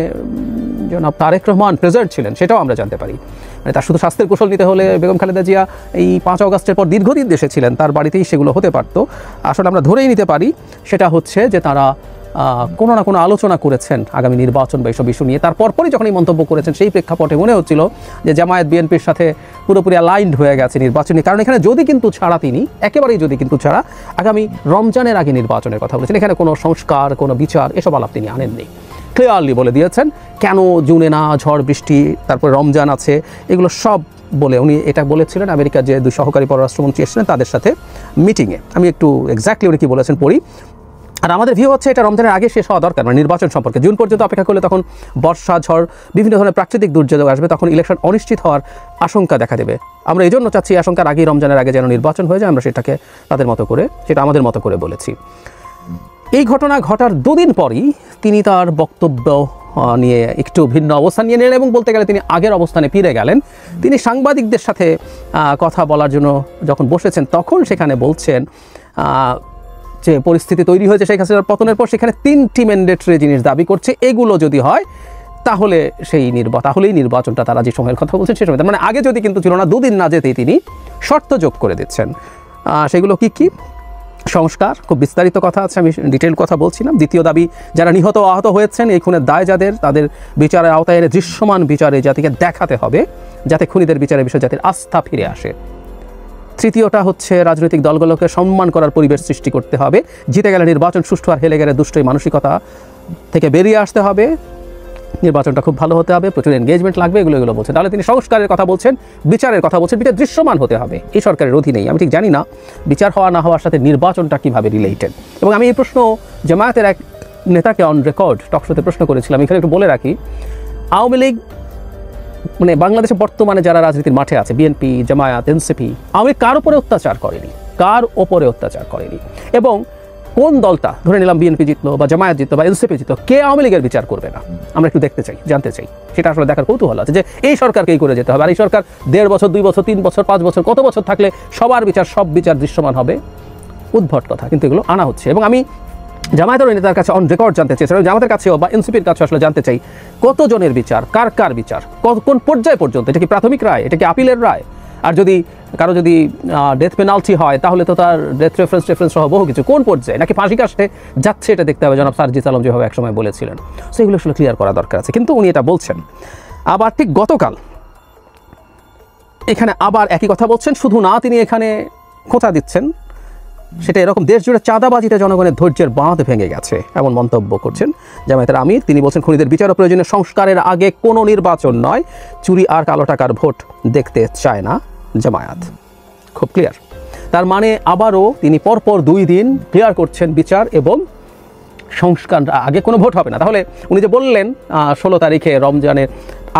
জনাব তারেক রহমান প্রেজেন্ট ছিলেন সেটাও আমরা জানতে পারি। মানে তার শুধু স্বাস্থ্যের কুশল নিতে হলে বেগম খালেদা জিয়া এই 5 অগাস্টের পর দীর্ঘদিন দেশে ছিলেন, তার বাড়িতেই সেগুলো হতে পারতো। আসলে আমরা ধরেই নিতে পারি সেটা হচ্ছে যে তারা কোনো না কোনো আলোচনা করেছেন আগামী নির্বাচন বা এইসব ইস্যু নিয়ে। তারপরই যখন এই মন্তব্য করেছেন সেই প্রেক্ষাপটে মনে হচ্ছিল যে জামায়াত বিএনপির সাথে পুরোপুরি অ্যালাইন্ড হয়ে গেছে নির্বাচনী। কারণ এখানে যদি কিন্তু ছাড়া, তিনি একেবারেই যদি কিন্তু ছাড়া আগামী রমজানের আগে নির্বাচনের কথা বলেছেন। এখানে কোনো সংস্কার, কোনো বিচার এসব আলাপ তিনি আনেননি। ক্লিয়ারলি বলে দিয়েছেন কেন জুনে না, ঝড় বৃষ্টি, তারপরে রমজান আছে, এগুলো সব বলে উনি এটা বলেছিলেন আমেরিকার যে 2 সহকারী পররাষ্ট্রমন্ত্রী এসেছিলেন তাদের সাথে মিটিংয়ে। আমি একটু এক্স্যাক্টলি উনি কী বলেছেন পড়ি। আর আমাদের ভিউ হচ্ছে এটা রমজানের আগে শেষ হওয়া দরকার, মানে নির্বাচন সম্পর্কে। জুন পর্যন্ত অপেক্ষা করলে তখন বর্ষা, ঝড়, বিভিন্ন ধরনের প্রাকৃতিক দুর্যোগ আসবে, তখন ইলেকশন অনিশ্চিত হওয়ার আশঙ্কা দেখা দেবে। আমরা এই জন্য চাচ্ছি এই আশঙ্কার আগেই, রমজানের আগে যেন নির্বাচন হয়ে যায়। আমরা সেটাকে তাদের মতো করে, সেটা আমাদের মতো করে বলেছি। এই ঘটনা ঘটার 2 দিন পরই তিনি তার বক্তব্য নিয়ে একটু ভিন্ন অবস্থান নিয়ে নিলেন এবং বলতে গেলে তিনি আগের অবস্থানে ফিরে গেলেন। তিনি সাংবাদিকদের সাথে কথা বলার জন্য যখন বসেছেন তখন সেখানে বলছেন যে পরিস্থিতি তৈরি হয়েছে শেখ হাসিনার পতনের পর, সেখানে 3টি ম্যান্ডেটরি জিনিস দাবি করছে, এগুলো যদি হয় তাহলেই নির্বাচনটা তারা যে সময়ের কথা বলছেন সে সময়, মানে আগে যদি কিন্তু ছিল না, 2 দিন না যেতেই তিনি শর্ত যোগ করে দিচ্ছেন। সেগুলো কি? সংস্কার, খুব বিস্তারিত কথা আছে, আমি ডিটেইল কথা বলছি না। দ্বিতীয় দাবি, যারা নিহত আহত হয়েছেন এই খুনের দায় যাদের, তাদের বিচারের আওতায় এনে দৃশ্যমান বিচারে জাতিকে দেখাতে হবে, যাতে খুনিদের বিচারের বিষয়ে জাতির আস্থা ফিরে আসে। তৃতীয়টা হচ্ছে রাজনৈতিক দলগুলোকে সম্মান করার পরিবেশ সৃষ্টি করতে হবে, জিতে গেলে নির্বাচন সুষ্ঠু আর হেলে গেলে দুষ্ট মানসিকতা থেকে বেরিয়ে আসতে হবে, নির্বাচনটা খুব ভালো হতে হবে, প্রচুর এনগেজমেন্ট লাগবে, এগুলো বলছেন। তাহলে তিনি সংস্কারের কথা বলছেন, বিচারের কথা বলছেন, বিচার দৃশ্যমান হতে হবে। এই সরকারের অধীনেই, আমি ঠিক জানি না বিচার হওয়া না হওয়ার সাথে নির্বাচনটা কীভাবে রিলেটেড। এবং আমি এই প্রশ্ন জামায়াতের এক নেতাকে অন রেকর্ড টকশোতে প্রশ্ন করেছিলাম। এখানে একটু বলে রাখি, আওয়ামী লীগ মানে বাংলাদেশে বর্তমানে যারা রাজনীতির মাঠে আছে, বিএনপি, জামায়াত, এনসিপি, আওয়ামী লীগ কার ওপরে অত্যাচার করেনি। এবং কোন দলটা, ধরে নিলাম বিএনপি জিতলো বা জামায়াত জিতলো বা এনসিপি জিতলো, কে আওয়ামী লীগের বিচার করবে না? আমরা একটু দেখতে চাই, জানতে চাই, সেটা আসলে দেখার কৌতূহল আছে যে এই সরকারকেই করে যেতে হবে। আর এই সরকার 1.5 বছর, 2 বছর, 3 বছর, 5 বছর, কত বছর থাকলে সবার বিচার, সব বিচার দৃশ্যমান হবে? উদ্ভট কথা, কিন্তু এগুলো আনা হচ্ছে। এবং আমি জামায়াতের নেতার কাছে অন রেকর্ড জানতে চাইছিলাম, জামায়াতের কাছেও বা এনসিপির কাছে আসলে জানতে চাই কতজনের বিচার, কার বিচার, কোন পর্যায় পর্যন্ত, এটা কি প্রাথমিক রায়, এটা কি আপিলের রায়? আর কারো যদি ডেথ পেনাল্টি হয় তাহলে তো তার ডেথ রেফারেন্স সহ বহু কিছু, কোন পর্যায়ে, নাকি ফাঁসি কাটতে যাচ্ছে এটা দেখতে হবে, জনাব সারজিৎ আলম যেভাবে একসময় বলেছিলেন। সো এগুলো আসলে ক্লিয়ার করা দরকার আছে, কিন্তু উনি এটা বলছেন। আবার ঠিক গতকাল এখানে আবার একই কথা বলছেন, শুধু না তিনি এখানে খোঁচা দিচ্ছেন, সেটা এরকম দেশ জুড়ে চাঁদাবাজিতে জনগণের ধৈর্যের বাঁধ ভেঙে গেছে এমন মন্তব্য করছেন জামায়াতের আমির। তিনি বলছেন খুনিদের বিচার ও প্রয়োজনে সংস্কারের আগে কোনো নির্বাচন নয়, চুরি আর কালো টাকার ভোট দেখতে চায় না জামায়াত। খুব ক্লিয়ার। তার মানে আবারও তিনি পরপর 2 দিন ক্লিয়ার করছেন বিচার এবং সংস্কার আগে কোনো ভোট হবে না। তাহলে উনি যে বললেন 16 তারিখে রমজানের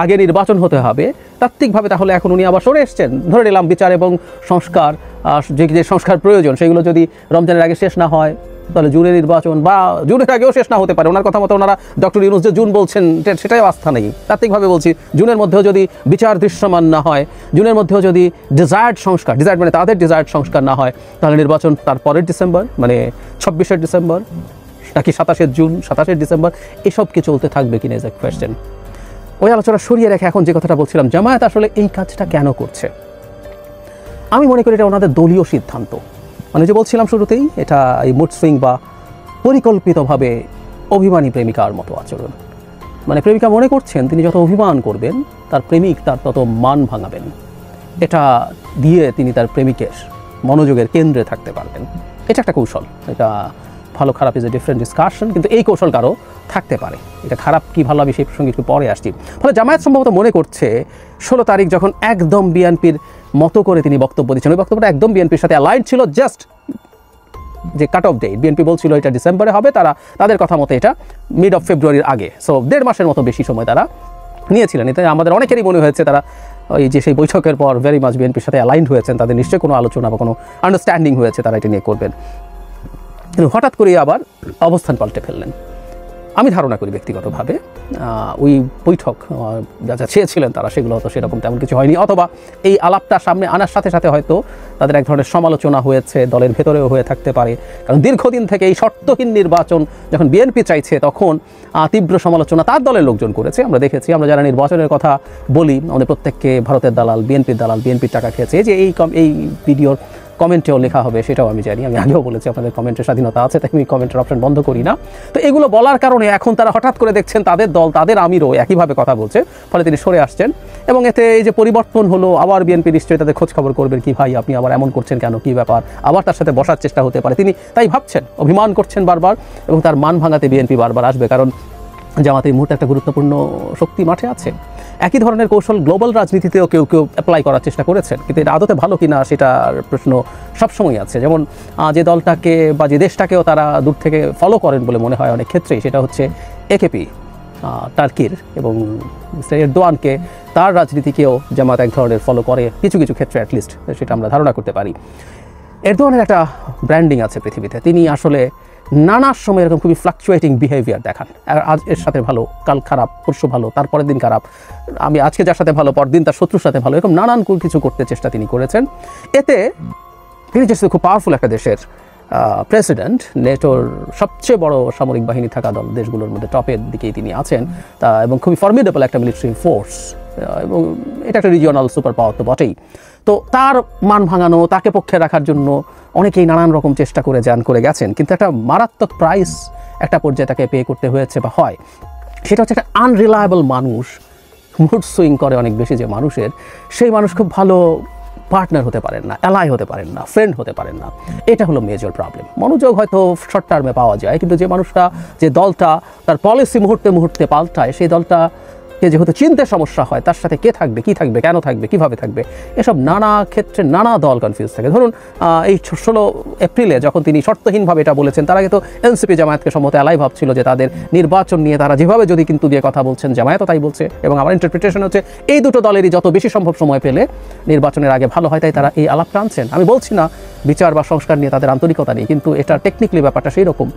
আগে নির্বাচন হতে হবে তাত্ত্বিকভাবে, তাহলে এখন উনি আবার সরে এসছেন। ধরে নিলাম বিচার এবং সংস্কার, যে সংস্কার প্রয়োজন সেগুলো যদি রমজানের আগে শেষ না হয়, তাহলে জুনের নির্বাচন বা জুনের আগেও শেষ না হতে পারে। ওনার কথা মতো ওনারা ডক্টর ইউনূস যে জুন বলছেন সেটাই আস্থা নেই। তাত্ত্বিকভাবে বলছি, জুনের মধ্যেও যদি বিচার দৃশ্যমান না হয়, জুনের মধ্যেও যদি ডিজায়ার্ড সংস্কার, ডিজায়ার্ড মানে তাদের ডিজায়ার্ড সংস্কার না হয়, তাহলে নির্বাচন তার পরের ডিসেম্বর, মানে 26শে ডিসেম্বর নাকি 27শে জুন, 27শে ডিসেম্বর, এসব কি চলতে থাকবে কিনা ইজ এ কোয়েশ্চেন। ওই আলোচনা সরিয়ে রেখে এখন যে কথাটা বলছিলাম, জামায়াত আসলে এই কাজটা কেন করছে? আমি মনে করি এটা ওনাদের দলীয় সিদ্ধান্ত। মানে যে বলছিলাম শুরুতেই, এটা এই মুড সুইং বা পরিকল্পিতভাবে অভিমানী প্রেমিকার মতো আচরণ। মানে প্রেমিকা মনে করছেন তিনি যত অভিমান করবেন তার প্রেমিক তার তত মান ভাঙাবেন, এটা দিয়ে তিনি তার প্রেমিকের মনোযোগের কেন্দ্রে থাকতে পারবেন। এটা একটা কৌশল। এটা ভালো খারাপ ইজ এ ডিফারেন্ট ডিসকাশন, কিন্তু এই কৌশল কারো থাকতে পারে। এটা খারাপ কি ভালো আমি সেই প্রসঙ্গে একটু পরে আসছি। ফলে জামায়াত সম্ভবত মনে করছে 16 তারিখ যখন একদম বিএনপির মতো করে তিনি বক্তব্য দিচ্ছেন, ওই বক্তব্যটা একদম বিএনপির সাথে অ্যালাইন ছিল। জাস্ট যে কাট অফ ডেট, বিএনপি বলছিল এটা ডিসেম্বরে হবে, তাদের কথা মতো এটা মিড অফ ফেব্রুয়ারির আগে, সো 1.5 মাসের মতো বেশি সময় তারা নিয়েছিলেন। এতে আমাদের অনেকেরই মনে হয়েছে তারা ওই যে সেই বৈঠকের পর ভেরি মাচ বিএনপির সাথে অ্যালাইন্ড হয়েছেন, তাদের নিশ্চয়ই কোনো আলোচনা বা কোনো আন্ডারস্ট্যান্ডিং হয়েছে, তারা এটা নিয়ে করবেন। কিন্তু হঠাৎ করে আবার অবস্থান পাল্টে ফেললেন। আমি ধারণা করি ব্যক্তিগতভাবে ওই বৈঠক যা যা চেয়েছিলেন তারা, সেগুলো হয়তো সেরকম তেমন কিছু হয়নি, অথবা এই আলাপটা সামনে আনার সাথে সাথে হয়তো তাদের এক ধরনের সমালোচনা হয়েছে, দলের ভেতরেও হয়ে থাকতে পারে। কারণ দীর্ঘদিন থেকে এই শর্তহীন নির্বাচন যখন বিএনপি চাইছে, তখন তীব্র সমালোচনা তার দলের লোকজন করেছে। আমরা দেখেছি, আমরা যারা নির্বাচনের কথা বলি, আমাদের প্রত্যেককে ভারতের দালাল, বিএনপির দালাল, বিএনপির টাকা খেয়েছে। যে এই ভিডিওর কমেন্টেও লেখা হবে সেটাও আমি জানি, আমি আগেও বলেছি আপনাদের কমেন্টের স্বাধীনতা আছে, তাই আমি কমেন্টের অপশন বন্ধ করি না। তো এগুলো বলার কারণে এখন তারা হঠাৎ করে দেখছেন তাদের দল, তাদের আমিরও একইভাবে কথা বলছে, ফলে তিনি সরে আসছেন। এবং এতে এই যে পরিবর্তন হলো, আবার বিএনপি নিশ্চয়ই তাদের খোঁজ খবর করবেন, কি ভাই আপনি আবার এমন করছেন কেন, কি ব্যাপার, আবার তার সাথে বসার চেষ্টা হতে পারে। তিনি তাই ভাবছেন, অভিমান করছেন বারবার, এবং তার মান ভাঙাতে বিএনপি বারবার আসবে, কারণ জামাত এই মুহূর্তে একটা গুরুত্বপূর্ণ শক্তি মাঠে আছে। একই ধরনের কৌশল গ্লোবাল রাজনীতিতেও কেউ কেউ অ্যাপ্লাই করার চেষ্টা করেছেন, কিন্তু এটা আদতে ভালো কিনা সেটার প্রশ্ন সবসময় আছে। যেমন যে দলটাকে বা যে দেশটাকেও তারা দূর থেকে ফলো করেন বলে মনে হয় অনেক ক্ষেত্রেই, সেটা হচ্ছে একেপি টার্কির, এবং এরদোয়ানকে তার রাজনীতিকেও জামাত এক ধরনের ফলো করে কিছু কিছু ক্ষেত্রে, অ্যাটলিস্ট সেটা আমরা ধারণা করতে পারি। এরদোয়ানের একটা ব্র্যান্ডিং আছে পৃথিবীতে, তিনি আসলে নানা সময় এরকম খুবই ফ্লাকচুয়েটিং বিহেভিয়ার দেখান। আজ এর সাথে ভালো, কাল খারাপ, পরশু ভালো, তারপরের দিন খারাপ, আমি আজকে যার সাথে ভালো, পরদিন তার শত্রুর সাথে ভালো, এরকম নানান কিছু করতে চেষ্টা তিনি করেছেন। এতে তিনি যেহেতু খুব পাওয়ারফুল একটা দেশের প্রেসিডেন্ট, নেটোর সবচেয়ে বড় সামরিক বাহিনী থাকা দেশগুলোর মধ্যে টপের দিকেই তিনি আছেন, এবং খুবই ফর্মিডেবল একটা মিলিটারি ফোর্স, এবং এটা একটা রিজিওনাল সুপার পাওয়ার তো বটেই। তো তার মান ভাঙানো, তাকে পক্ষে রাখার জন্য অনেকেই নানান রকম চেষ্টা করে গেছেন, কিন্তু একটা মারাত্মক প্রাইস একটা পর্যায়ে তাকে পে করতে হয়েছে বা হয়। সেটা হচ্ছে একটা আনরিলায়েবল মানুষ, মুড সুইং করে অনেক বেশি যে মানুষের, সেই মানুষ খুব ভালো পার্টনার হতে পারেন না, অ্যালাই হতে পারেন না, ফ্রেন্ড হতে পারেন না। এটা হলো মেজর প্রবলেম। মনোযোগ হয়তো শর্ট টার্মে পাওয়া যায়, কিন্তু যে মানুষটা, যে দলটা তার পলিসি মুহূর্তে মুহূর্তে পাল্টায়, সেই দলটাকে যেহেতু চিনতে সমস্যা হয়, তার সাথে কে থাকবে, কি থাকবে, কেন থাকবে, কিভাবে থাকবে, এসব নানা ক্ষেত্রে নানা দল কনফিউজ থাকে। ধরুন এই 16 এপ্রিলে যখন তিনি শর্তহীনভাবে এটা বলেছেন, তার আগে তো এনসিপি জামায়াতকে সম্মত অ্যালাই ভাবছিল যে তাদের নির্বাচন নিয়ে তারা যেভাবে যদি কিন্তু দিয়ে কথা বলছেন, জামায়াতও তাই বলছে, এবং আমার ইন্টারপ্রিটেশন হচ্ছে এই দুটো দলেরই যত বেশি সম্ভব সময় পেলে নির্বাচনের আগে ভালো হয়, তাই তারা এই আলাপটা আনছেন। আমি বলছি না বিচার বা সংস্কার নিয়ে তাদের আন্তরিকতা নেই, কিন্তু এটা টেকনিক্যালি ব্যাপারটা সেই রকম।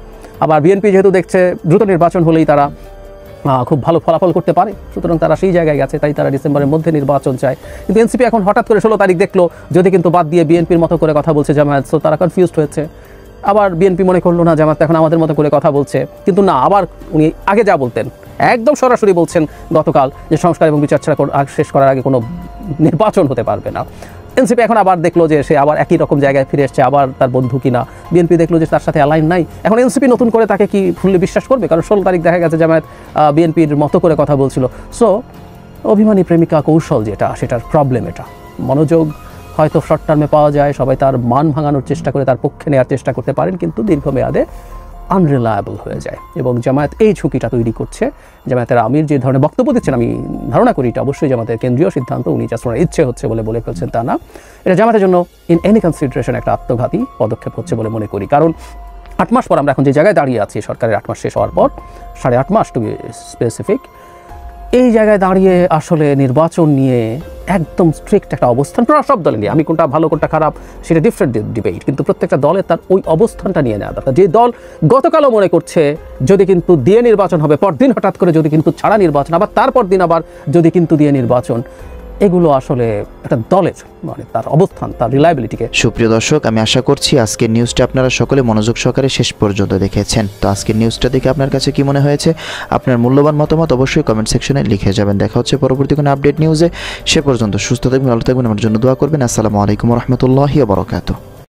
আবার বিএনপি যেহেতু দেখছে দ্রুত নির্বাচন হলেই তারা খুব ভালো ফলাফল করতে পারে, সুতরাং তারা সেই জায়গায় গেছে, তাই তারা ডিসেম্বরের মধ্যে নির্বাচন চায়। কিন্তু এনসিপি এখন হঠাৎ করে 16 তারিখ দেখলো, যদি কিন্তু বাদ দিয়ে বিএনপির মতো করে কথা বলছে জামায়াত, সো তারা কনফিউজড হয়েছে। আবার বিএনপি মনে করলো না জামায়াত এখন আমাদের মতো করে কথা বলছে, কিন্তু না, আবার উনি আগে যা বলতেন একদম সরাসরি বলছেন গতকাল, যে সংস্কার এবং বিচার ছাড়া শেষ করার আগে কোনো নির্বাচন হতে পারবে না। এনসিপি এখন আবার দেখলো যে সে আবার একই রকম জায়গায় ফিরে এসছে, আবার তার বন্ধু কিনা। বিএনপি দেখলো যে তার সাথে অ্যালাইন নাই, এখন এনসিপি নতুন করে তাকে কি ফুললি বিশ্বাস করবে? কারণ 16 তারিখ দেখা গেছে জামায়াত বিএনপির মতো করে কথা বলছিল। সো অভিমানী প্রেমিকা কৌশল যেটা, সেটার প্রবলেম এটা। মনোযোগ হয়তো শর্ট টার্মে পাওয়া যায়, সবাই তার মান ভাঙানোর চেষ্টা করে, তার পক্ষে নেওয়ার চেষ্টা করতে পারেন, কিন্তু দীর্ঘমেয়াদে আনরিলায়েবল হয়ে যায়, এবং জামায়াত এই ঝুঁকিটা তৈরি করছে। জামায়াতের আমির যে ধরনের বক্তব্য দিচ্ছেন, আমি ধারণা করি এটা অবশ্যই জামায়াতের কেন্দ্রীয় সিদ্ধান্ত, উনি জাস্ট ওনার ইচ্ছে হচ্ছে বলে ফেলছেন তা না। এটা জামায়াতের জন্য ইন এনি কনসিডারেশন একটা আত্মঘাতী পদক্ষেপ হচ্ছে বলে মনে করি। কারণ 8 মাস পর আমরা এখন যে জায়গায় দাঁড়িয়ে আছি, সরকারের 8 মাস শেষ হওয়ার পর, 8.5 মাস টু বি স্পেসিফিক, এই জায়গায় দাঁড়িয়ে আসলে নির্বাচন নিয়ে একদম স্ট্রিক্ট একটা অবস্থান সব দলে নিয়ে, আমি কোনটা ভালো কোনটা খারাপ সেটা ডিফারেন্ট ডিবেট, কিন্তু প্রত্যেকটা দলের তার ওই অবস্থানটা নিয়ে নেওয়া দরকার। যে দল গতকালও মনে করছে যদি কিন্তু দিয়ে নির্বাচন হবে, পরদিন হঠাৎ করে যদি কিন্তু ছাড়া নির্বাচন, আবার তারপর দিন আবার যদি কিন্তু দিয়ে নির্বাচন, এগুলো আসলে একটা দলের মানে তার অবস্থান, তার রিলায়েবিলিটিকে। সুপ্রিয় দর্শক, আমি আশা করছি আজকের নিউজটা আপনারা সকলে মনোযোগ সহকারে শেষ পর্যন্ত দেখেছেন। তো আজকের নিউজটা দেখে আপনার কাছে কি মনে হয়েছে, আপনার মূল্যবান মতামত অবশ্যই কমেন্ট সেকশনে লিখে যাবেন। দেখা হচ্ছে পরবর্তী কোনো আপডেট নিউজে। সে পর্যন্ত সুস্থ থাকবেন, ভালো থাকবেন, আমার জন্য দোয়া করবেন। আসসালামু আলাইকুম ওয়া রাহমাতুল্লাহি ওয়া বারাকাতুহু।